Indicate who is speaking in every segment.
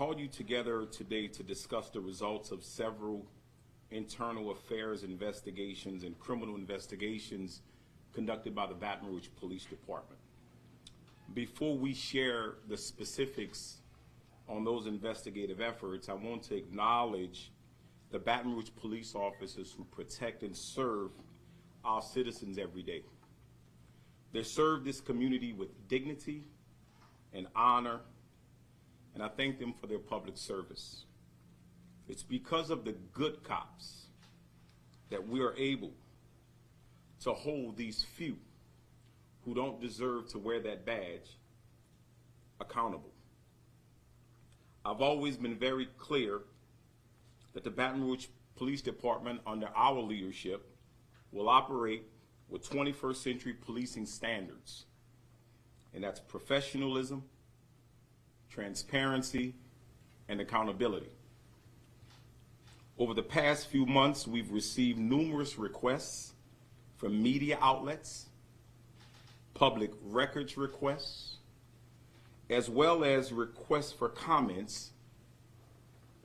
Speaker 1: called you together today to discuss the results of several internal affairs investigations and criminal investigations conducted by the Baton Rouge Police Department. Before we share the specifics on those investigative efforts, I want to acknowledge the Baton Rouge police officers who protect and serve our citizens every day. They serve this community with dignity and honor, and I thank them for their public service. It's because of the good cops that we are able to hold these few who don't deserve to wear that badge accountable. I've always been very clear that the Baton Rouge Police Department, under our leadership, will operate with 21st century policing standards, and that's professionalism, transparency, and accountability. Over the past few months, we've received numerous requests from media outlets, public records requests, as well as requests for comments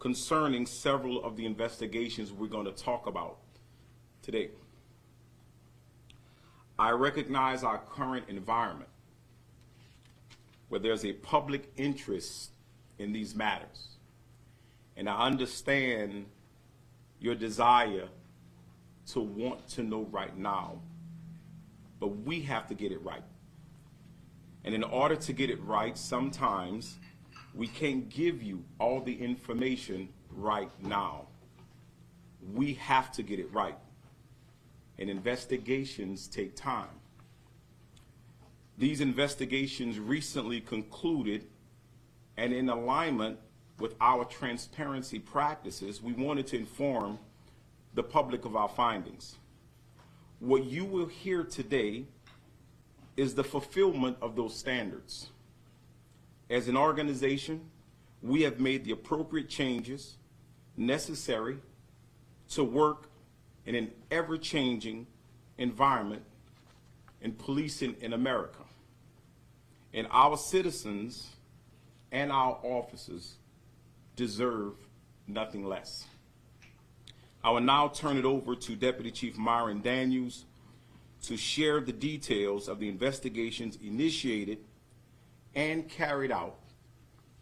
Speaker 1: concerning several of the investigations we're going to talk about today. I recognize our current environment where there's a public interest in these matters, and I understand your desire to want to know right now, but we have to get it right. And in order to get it right, sometimes we can't give you all the information right now. We have to get it right. And investigations take time. These investigations recently concluded, and in alignment with our transparency practices, we wanted to inform the public of our findings. What you will hear today is the fulfillment of those standards. As an organization, we have made the appropriate changes necessary to work in an ever-changing environment in policing in America. And our citizens and our officers deserve nothing less. I will now turn it over to Deputy Chief Myron Daniels to share the details of the investigations initiated and carried out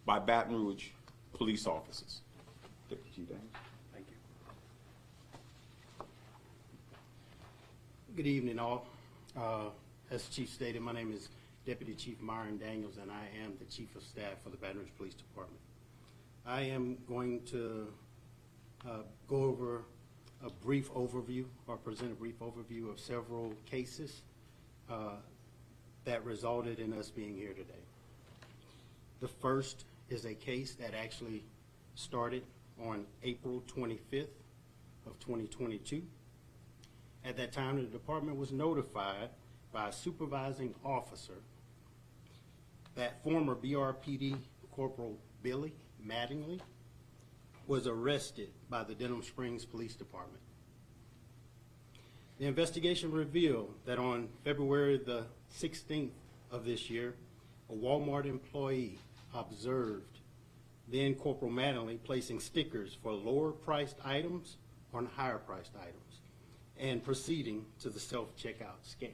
Speaker 1: by Baton Rouge police officers. Deputy Chief Daniels.
Speaker 2: Thank you. Good evening, all. As the Chief stated, my name is Deputy Chief Myron Daniels, and I am the Chief of Staff for the Baton Rouge Police Department. I am going to go over a brief overview, or present a brief overview of several cases that resulted in us being here today. The first is a case that actually started on April 25th of 2022. At that time, the department was notified by a supervising officer that former BRPD Corporal Billy Mattingly was arrested by the Denham Springs Police Department. The investigation revealed that on February the 16th of this year, a Walmart employee observed then Corporal Mattingly placing stickers for lower priced items on higher priced items and proceeding to the self-checkout scanner.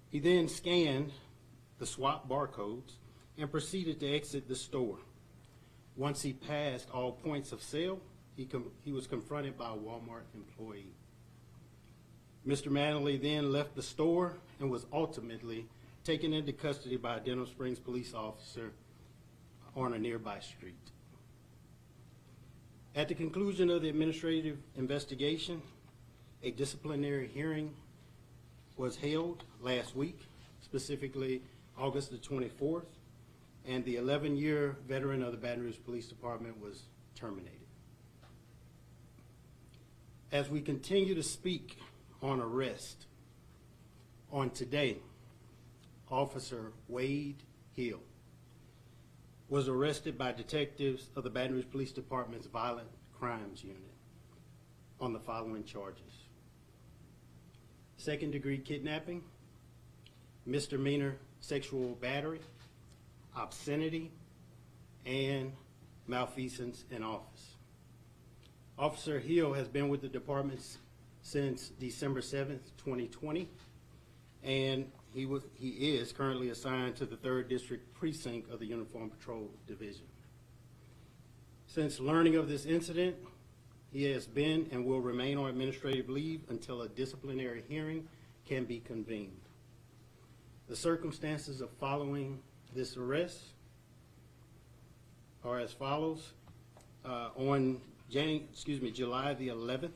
Speaker 2: He then scanned the swap barcodes and proceeded to exit the store. Once he passed all points of sale, he was confronted by a Walmart employee. Mr. Mattingly then left the store and was ultimately taken into custody by a Denham Springs police officer on a nearby street. At the conclusion of the administrative investigation, a disciplinary hearing was held last week, specifically August the 24th, and the 11-year veteran of the Baton Rouge Police Department was terminated. As we continue to speak on arrest, on today, Officer Wade Hill was arrested by detectives of the Baton Rouge Police Department's Violent Crimes Unit on the following charges: second-degree kidnapping, misdemeanor sexual battery, obscenity, and malfeasance in office. Officer Hill has been with the department since December 7th, 2020, and he is currently assigned to the 3rd District Precinct of the Uniform Patrol Division. Since learning of this incident, he has been and will remain on administrative leave until a disciplinary hearing can be convened. The circumstances of following this arrest are as follows. On July the 11th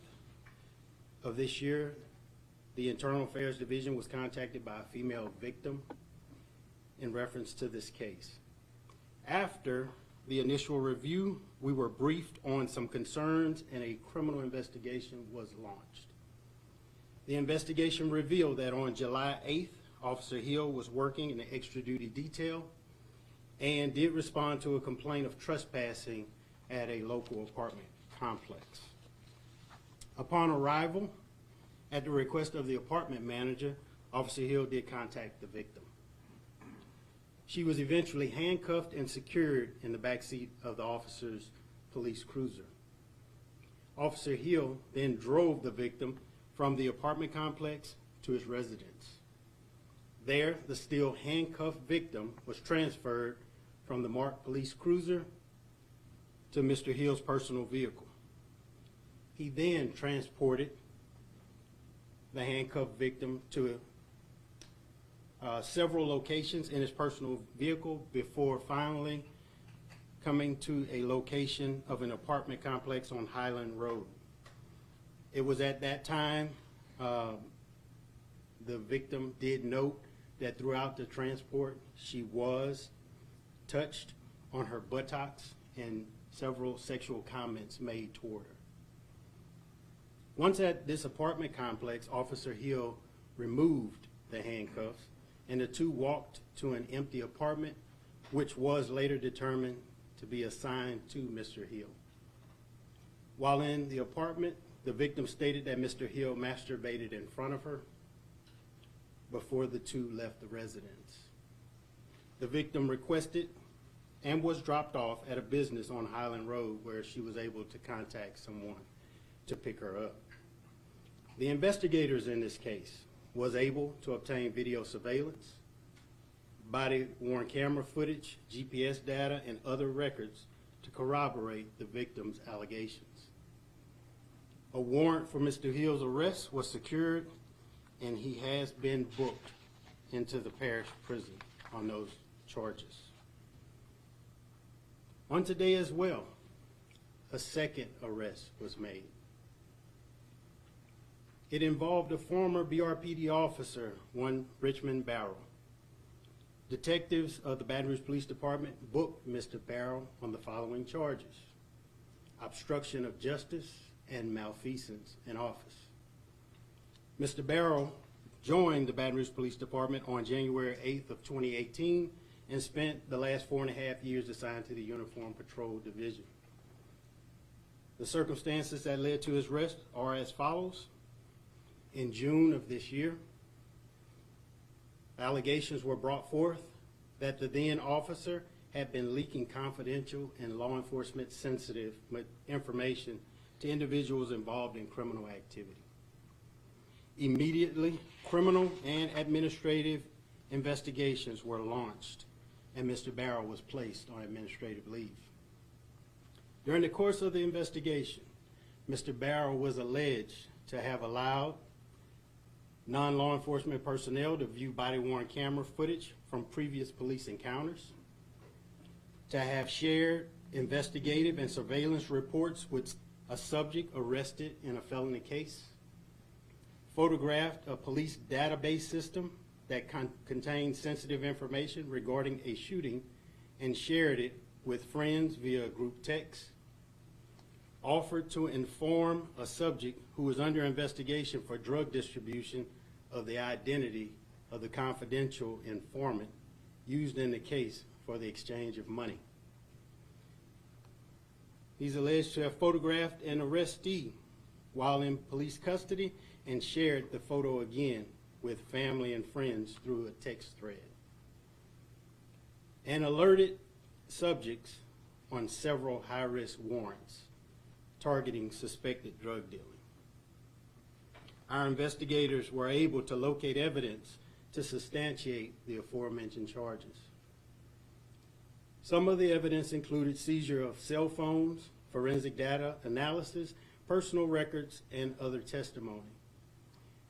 Speaker 2: of this year, the Internal Affairs Division was contacted by a female victim in reference to this case. After the initial review, we were briefed on some concerns and a criminal investigation was launched. The investigation revealed that on July 8th, Officer Hill was working in the extra duty detail and did respond to a complaint of trespassing at a local apartment complex. Upon arrival, at the request of the apartment manager, Officer Hill did contact the victim. She was eventually handcuffed and secured in the backseat of the officer's police cruiser. Officer Hill then drove the victim from the apartment complex to his residence. There, the still handcuffed victim was transferred from the marked police cruiser to Mr. Hill's personal vehicle. He then transported the handcuffed victim to several locations in his personal vehicle before finally coming to a location of an apartment complex on Highland Road. It was at that time the victim did note that throughout the transport she was touched on her buttocks and several sexual comments made toward her. Once at this apartment complex, Officer Hill removed the handcuffs and the two walked to an empty apartment, which was later determined to be assigned to Mr. Hill. While in the apartment, the victim stated that Mr. Hill masturbated in front of her before the two left the residence. The victim requested and was dropped off at a business on Highland Road where she was able to contact someone to pick her up. The investigators in this case was able to obtain video surveillance, body-worn camera footage, GPS data, and other records to corroborate the victim's allegations. A warrant for Mr. Hill's arrest was secured, and he has been booked into the parish prison on those charges. On today as well, a second arrest was made. It involved a former BRPD officer, one Richmond Barrow. Detectives of the Baton Rouge Police Department booked Mr. Barrow on the following charges: obstruction of justice and malfeasance in office. Mr. Barrow joined the Baton Rouge Police Department on January 8th of 2018 and spent the last 4.5 years assigned to the Uniform Patrol Division. The circumstances that led to his arrest are as follows. In June of this year, allegations were brought forth that the then officer had been leaking confidential and law enforcement sensitive information to individuals involved in criminal activity. Immediately, criminal and administrative investigations were launched, and Mr. Barrow was placed on administrative leave. During the course of the investigation, Mr. Barrow was alleged to have allowed non-law enforcement personnel to view body-worn camera footage from previous police encounters, to have shared investigative and surveillance reports with a subject arrested in a felony case, photographed a police database system that contained sensitive information regarding a shooting and shared it with friends via group text, offered to inform a subject who was under investigation for drug distribution of the identity of the confidential informant used in the case for the exchange of money. He's alleged to have photographed an arrestee while in police custody and shared the photo again with family and friends through a text thread. And alerted subjects on several high-risk warrants targeting suspected drug dealing. Our investigators were able to locate evidence to substantiate the aforementioned charges. Some of the evidence included seizure of cell phones, forensic data analysis, personal records, and other testimony.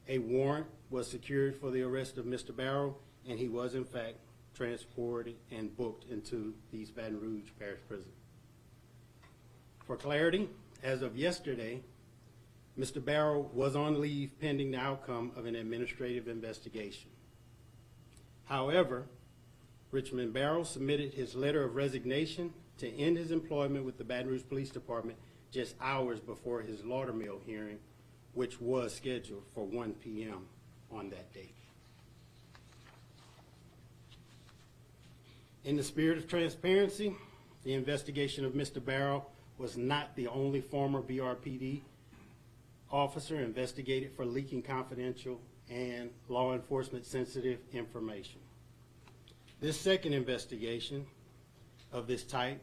Speaker 2: A warrant was secured for the arrest of Mr. Barrow, and he was in fact transported and booked into the East Baton Rouge Parish Prison. For clarity, as of yesterday, Mr. Barrow was on leave pending the outcome of an administrative investigation. However, Richmond Barrow submitted his letter of resignation to end his employment with the Baton Rouge Police Department just hours before his Laudermill hearing, which was scheduled for 1 p.m. on that date. In the spirit of transparency, the investigation of Mr. Barrow was not the only former BRPD officer investigated for leaking confidential and law enforcement sensitive information. This second investigation of this type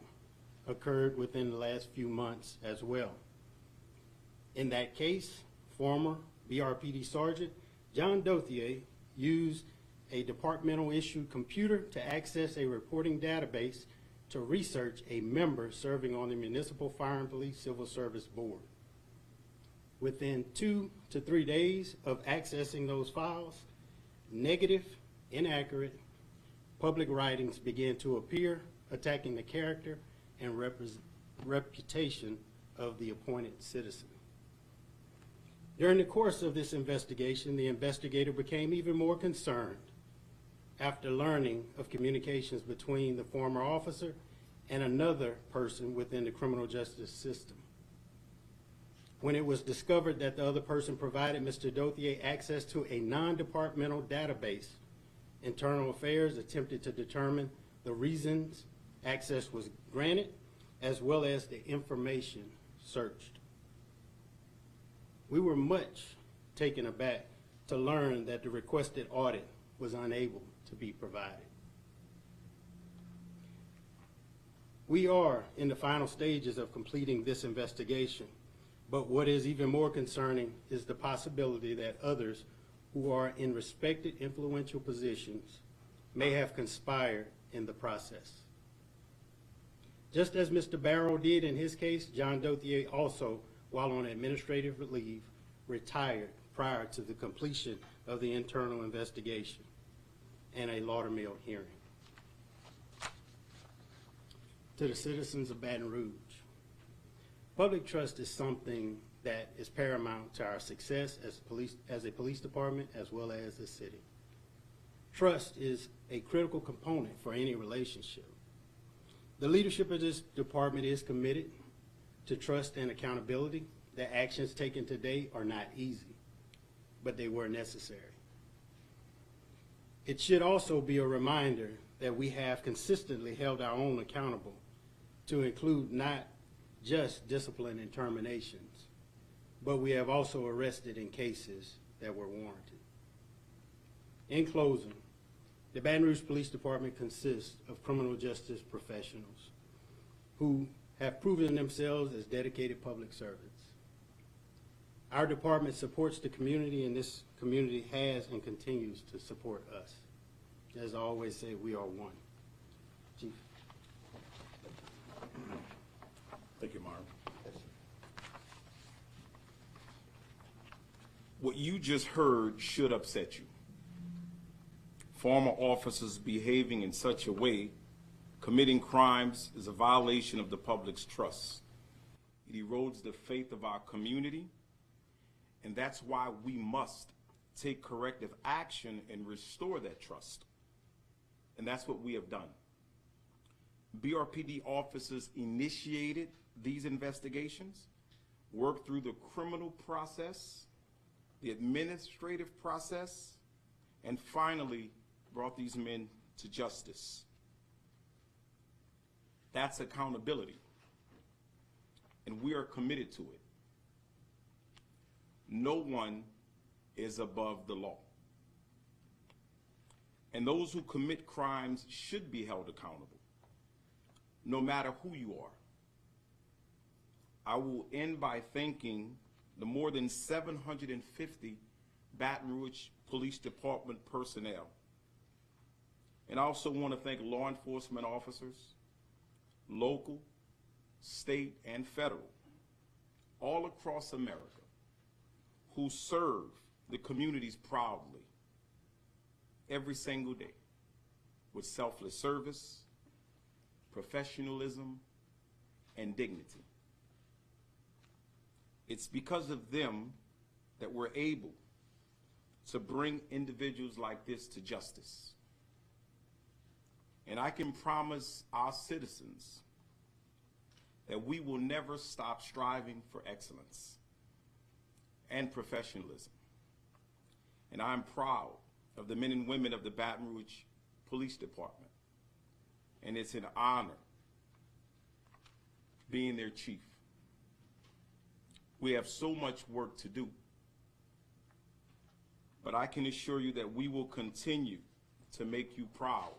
Speaker 2: occurred within the last few months as well. In that case, former BRPD Sergeant John Dothier used a departmental issued computer to access a reporting database to research a member serving on the Municipal Fire and Police Civil Service Board. Within 2 to 3 days of accessing those files, negative, inaccurate, public writings began to appear, attacking the character and reputation of the appointed citizen. During the course of this investigation, the investigator became even more concerned after learning of communications between the former officer and another person within the criminal justice system. When it was discovered that the other person provided Mr. Dothier access to a non-departmental database, Internal Affairs attempted to determine the reasons access was granted, as well as the information searched. We were much taken aback to learn that the requested audit was unable to be provided. We are in the final stages of completing this investigation, but what is even more concerning is the possibility that others who are in respected influential positions may have conspired in the process. Just as Mr. Barrow did in his case, John Dothier also, while on administrative leave, retired prior to the completion of the internal investigation and a Laudermill hearing. To the citizens of Baton Rouge, public trust is something that is paramount to our success as a police department as well as a city. Trust is a critical component for any relationship. The leadership of this department is committed to trust and accountability. The actions taken today are not easy, but they were necessary. It should also be a reminder that we have consistently held our own accountable to include not just discipline and terminations, but we have also arrested in cases that were warranted. In closing, the Baton Rouge Police Department consists of criminal justice professionals who have proven themselves as dedicated public servants. Our department supports the community, and this community has and continues to support us. As I always say, we are one. Chief.
Speaker 1: Thank you, Mark. What you just heard should upset you. Former officers behaving in such a way, committing crimes, is a violation of the public's trust. It erodes the faith of our community, and that's why we must take corrective action and restore that trust. And that's what we have done. BRPD officers initiated these investigations, worked through the criminal process, the administrative process, and finally brought these men to justice. That's accountability, and we are committed to it. No one is above the law, and those who commit crimes should be held accountable. no matter who you are. I will end by thanking the more than 750 Baton Rouge Police Department personnel. And I also want to thank law enforcement officers, local, state, and federal, all across America, who serve the communities proudly every single day with selfless service, professionalism, and dignity. It's because of them that we're able to bring individuals like this to justice. And I can promise our citizens that we will never stop striving for excellence and professionalism. And I'm proud of the men and women of the Baton Rouge Police Department. And it's an honor being their chief. We have so much work to do. But I can assure you that we will continue to make you proud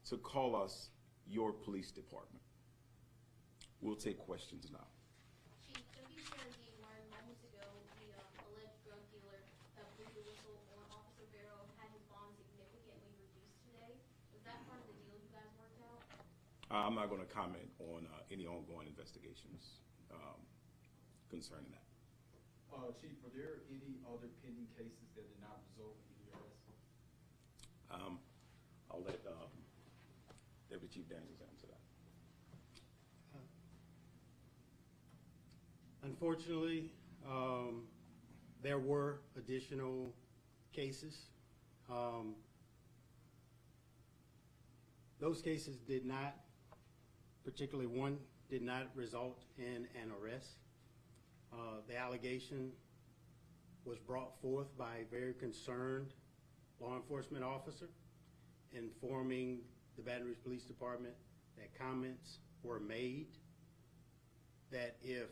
Speaker 1: to call us your police department. We'll take questions now.
Speaker 3: Chief, WBRZ learned moments ago the alleged drug dealer that blew the whistle on Officer Barrow had his bond significantly reduced today. Was that part of the deal you guys worked out?
Speaker 1: I'm not going to comment on any ongoing investigations concerning that.
Speaker 4: Chief, are there any other pending cases that did not result in any arrest?
Speaker 1: I'll let Deputy Chief Daniels answer that.
Speaker 2: Unfortunately, there were additional cases. Those cases did not, particularly one, did not result in an arrest. The allegation was brought forth by a very concerned law enforcement officer, informing the Baton Rouge Police Department that comments were made that if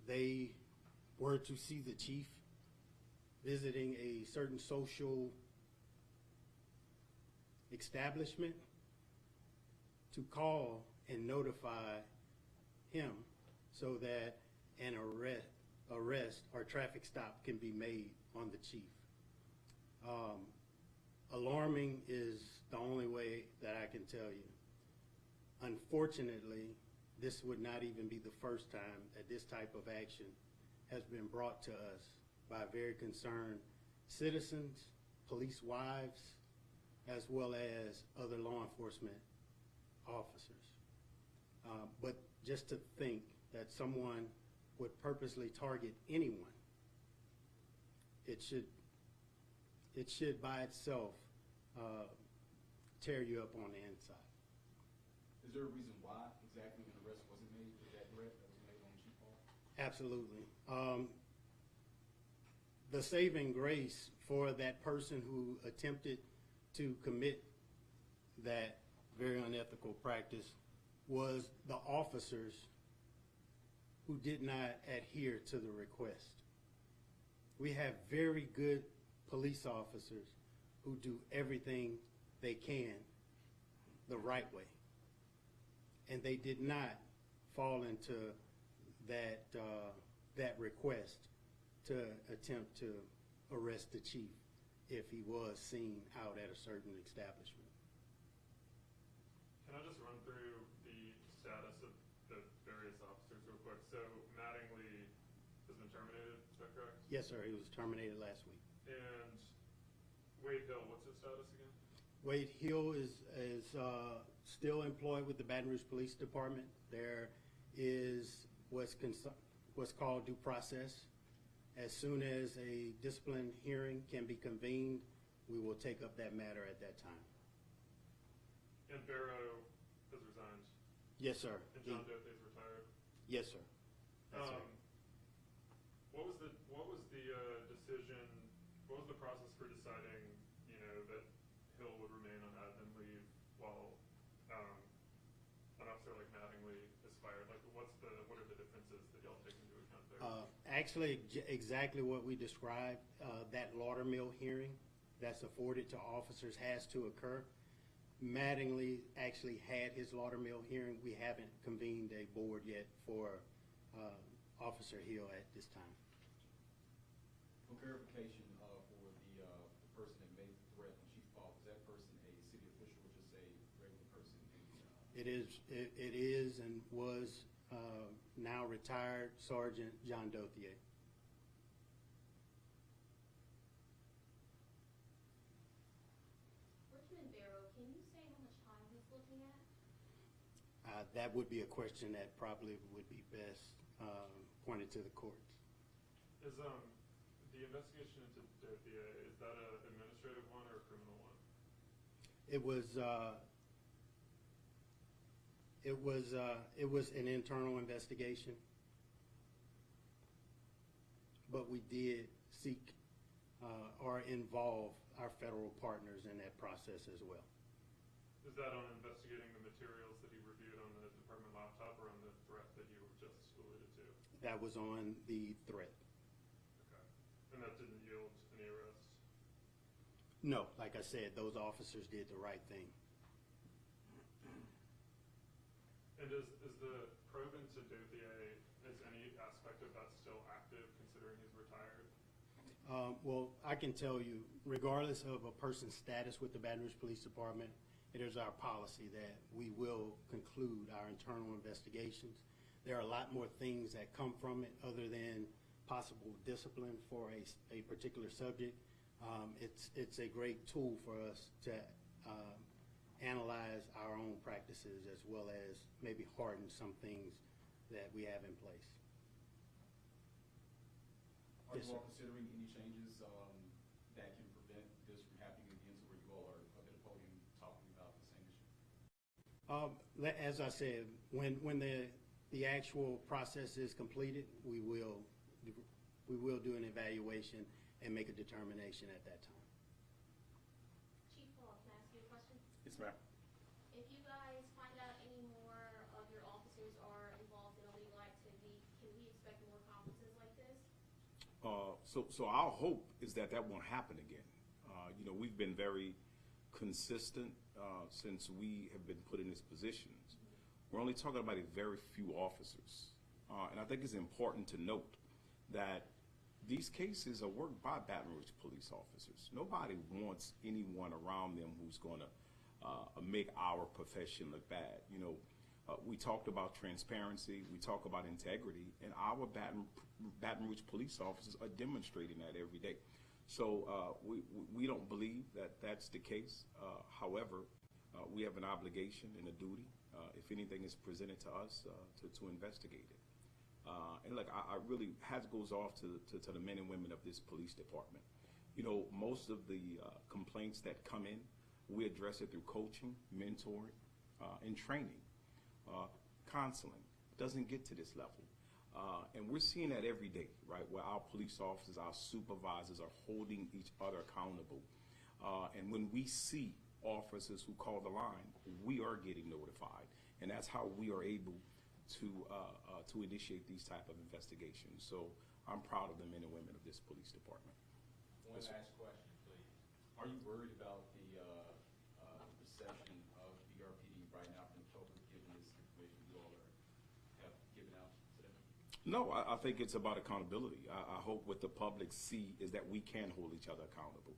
Speaker 2: they were to see the chief visiting a certain social establishment, to call and notify him so that an arrest or traffic stop can be made on the chief. Alarming is the only way that I can tell you. Unfortunately, this would not even be the first time that this type of action has been brought to us by very concerned citizens, police wives, as well as other law enforcement officers. But just to think that someone would purposely target anyone, it should by itself tear you up on the inside.
Speaker 4: Is there a reason why exactly an arrest wasn't made with that threat that was made on Chief Hall?
Speaker 2: Absolutely. The saving grace for that person who attempted to commit that very unethical practice was the officers who did not adhere to the request. We have very good police officers who do everything they can the right way. And they did not fall into that request to attempt to arrest the chief if he was seen out at a certain establishment.
Speaker 5: Can I just run through the status of the various officers real quick? So Mattingly has been terminated, is that correct?
Speaker 2: Yes, sir. He was terminated last week.
Speaker 5: And Wade Hill, what's his status again?
Speaker 2: Wade Hill is still employed with the Baton Rouge Police Department. There is what's called due process. As soon as a discipline hearing can be convened, we will take up that matter at that time.
Speaker 5: And Barrow has resigned.
Speaker 2: Yes, sir.
Speaker 5: And John Dothier's retired.
Speaker 2: Yes, sir. That's right.
Speaker 5: What was the decision? What was the process for deciding, that Hill would remain on admin leave while an officer like Mattingly is fired? Like, what are the differences that y'all take into account there?
Speaker 2: Actually, exactly what we described. That Laudermill hearing that's afforded to officers has to occur. Mattingly actually had his Laudermill hearing. We haven't convened a board yet for Officer Hill at this time.
Speaker 4: For clarification, for the person that made the threat on Chief Paul, was that person a city official or just a regular person?
Speaker 2: It is and was now retired Sergeant John Dothier.
Speaker 3: Richmond Barrow, can you say how much time he's looking at?
Speaker 2: That would be a question that probably would be best pointed to the courts.
Speaker 5: Is the investigation into Dothier, is that an administrative one or a criminal one?
Speaker 2: It was an internal investigation, but we did seek or involve our federal partners in that process as well.
Speaker 5: Is that on investigating the materials that he reviewed on the department laptop or on the threat that you just alluded to?
Speaker 2: That was on the threat.
Speaker 5: Okay. And that didn't yield any arrests?
Speaker 2: No, like I said, those officers did the right thing.
Speaker 5: And is the probe into Dothier, is any aspect of that still active considering he's retired?
Speaker 2: Well, I can tell you, regardless of a person's status with the Baton Rouge Police Department, it is our policy that we will conclude our internal investigations. There are a lot more things that come from it other than possible discipline for a particular subject. It's a great tool for us to analyze our own practices as well as maybe harden some things that we have in place.
Speaker 4: Are
Speaker 2: Yes,
Speaker 4: you
Speaker 2: sir.
Speaker 4: all considering any changes that can prevent this from happening again, so where you all are up at a podium talking about the same issue?
Speaker 2: As I said, when the actual process is completed, we will do an evaluation and make a determination at that time.
Speaker 3: Chief Paul, can I ask you a question?
Speaker 1: Yes, ma'am.
Speaker 3: If you guys find out any more of your officers are involved in illegal activity, can we expect more conferences like this?
Speaker 1: So our hope is that won't happen again. We've been very consistent since we have been put in these positions. We're only talking about a very few officers. And I think it's important to note that these cases are worked by Baton Rouge police officers. Nobody wants anyone around them who's going to make our profession look bad. We talked about transparency, we talk about integrity, and our Baton Rouge police officers are demonstrating that every day. So we don't believe that that's the case. However, we have an obligation and a duty, if anything is presented to us, to investigate it. And look, I really hat goes off to the men and women of this police department. Most of the complaints that come in, we address it through coaching, mentoring, and training. Counseling doesn't get to this level. And we're seeing that every day, right, where our police officers, our supervisors are holding each other accountable. And when we see officers who call the line, we are getting notified. And that's how we are able to initiate these type of investigations. So I'm proud of the men and women of this police department.
Speaker 4: One last question, please. Are you worried about the reception of BRPD right now from the public, given this information you all have given out today?
Speaker 1: No, I think it's about accountability. I hope what the public see is that we can hold each other accountable.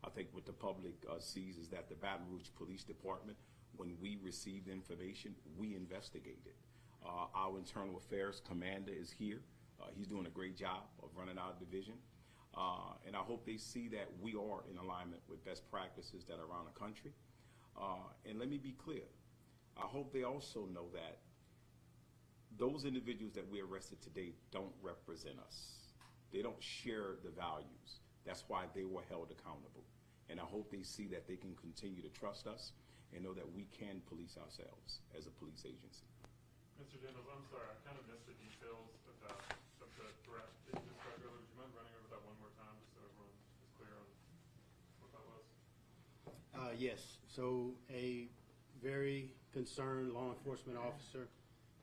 Speaker 1: I think what the public sees is that the Baton Rouge Police Department, when we receive the information, we investigate it. Our internal affairs commander is here. He's doing a great job of running our division. And I hope they see that we are in alignment with best practices that are around the country. And let me be clear. I hope they also know that those individuals that we arrested today don't represent us. They don't share the values. That's why they were held accountable. And I hope they see that they can continue to trust us and know that we can police ourselves as a police agency.
Speaker 5: Mr. Daniels, I'm sorry, I kind of missed the details of the threat that you described earlier. Would you mind running over that one more time just so everyone is clear on what that was?
Speaker 2: Yes. So a very concerned law enforcement officer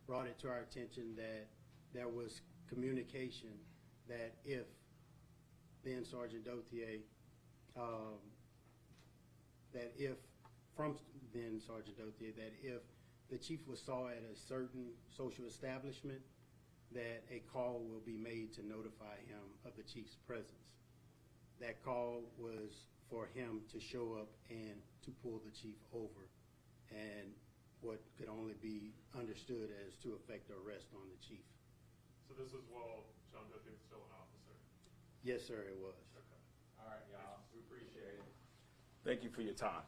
Speaker 2: brought it to our attention that there was communication that if then Sergeant Dothier, that if from then Sergeant Dothier that if the chief was saw at a certain social establishment, that a call will be made to notify him of the chief's presence. That call was for him to show up and to pull the chief over, and what could only be understood as to effect an arrest on the chief.
Speaker 5: So this was while John Dothier was still an officer?
Speaker 2: Yes, sir, it was.
Speaker 5: Okay.
Speaker 4: All right, y'all, we appreciate it.
Speaker 1: Thank you for your time.